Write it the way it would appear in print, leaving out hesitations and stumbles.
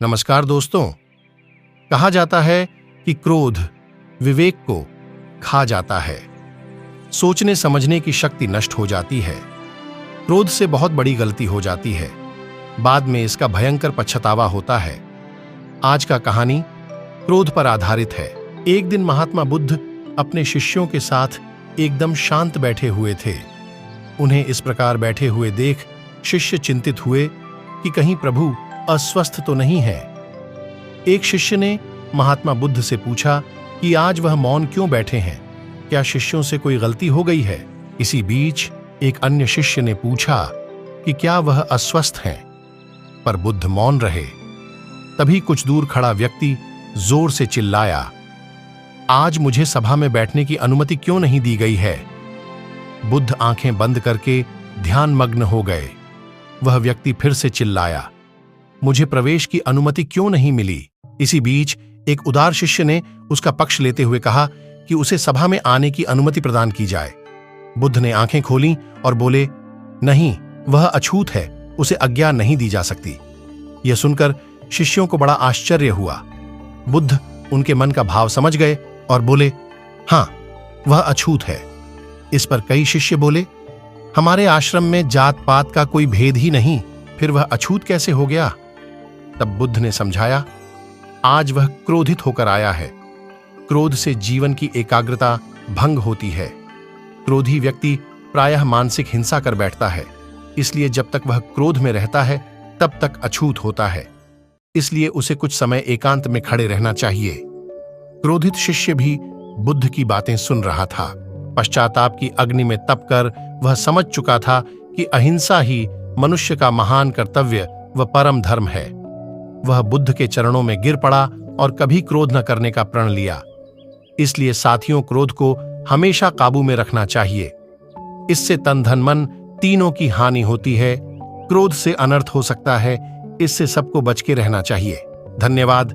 नमस्कार दोस्तों। कहा जाता है कि क्रोध विवेक को खा जाता है, सोचने समझने की शक्ति नष्ट हो जाती है। क्रोध से बहुत बड़ी गलती हो जाती है, बाद में इसका भयंकर पछतावा होता है। आज का कहानी क्रोध पर आधारित है। एक दिन महात्मा बुद्ध अपने शिष्यों के साथ एकदम शांत बैठे हुए थे। उन्हें इस प्रकार बैठे हुए देख शिष्य चिंतित हुए कि कहीं प्रभु अस्वस्थ तो नहीं है। एक शिष्य ने महात्मा बुद्ध से पूछा कि आज वह मौन क्यों बैठे हैं, क्या शिष्यों से कोई गलती हो गई है। इसी बीच एक अन्य शिष्य ने पूछा कि क्या वह अस्वस्थ हैं, पर बुद्ध मौन रहे। तभी कुछ दूर खड़ा व्यक्ति जोर से चिल्लाया, आज मुझे सभा में बैठने की अनुमति क्यों नहीं दी गई है। बुद्ध आंखें बंद करके ध्यानमग्न हो गए। वह व्यक्ति फिर से चिल्लाया, मुझे प्रवेश की अनुमति क्यों नहीं मिली। इसी बीच एक उदार शिष्य ने उसका पक्ष लेते हुए कहा कि उसे सभा में आने की अनुमति प्रदान की जाए। बुद्ध ने आंखें खोलीं और बोले, नहीं, वह अछूत है, उसे आज्ञा नहीं दी जा सकती। यह सुनकर शिष्यों को बड़ा आश्चर्य हुआ। बुद्ध उनके मन का भाव समझ गए और बोले, हां, वह अछूत है। इस पर कई शिष्य बोले, हमारे आश्रम में जात पात का कोई भेद ही नहीं, फिर वह अछूत कैसे हो गया। तब बुद्ध ने समझाया, आज वह क्रोधित होकर आया है। क्रोध से जीवन की एकाग्रता भंग होती है। क्रोधी व्यक्ति प्रायः मानसिक हिंसा कर बैठता है, इसलिए जब तक वह क्रोध में रहता है तब तक अछूत होता है। इसलिए उसे कुछ समय एकांत में खड़े रहना चाहिए। क्रोधित शिष्य भी बुद्ध की बातें सुन रहा था। पश्चाताप की अग्नि में तपकर वह समझ चुका था कि अहिंसा ही मनुष्य का महान कर्तव्य व परम धर्म है। वह बुद्ध के चरणों में गिर पड़ा और कभी क्रोध न करने का प्रण लिया। इसलिए साथियों, क्रोध को हमेशा काबू में रखना चाहिए। इससे तन धन मन तीनों की हानि होती है। क्रोध से अनर्थ हो सकता है, इससे सबको बच के रहना चाहिए। धन्यवाद।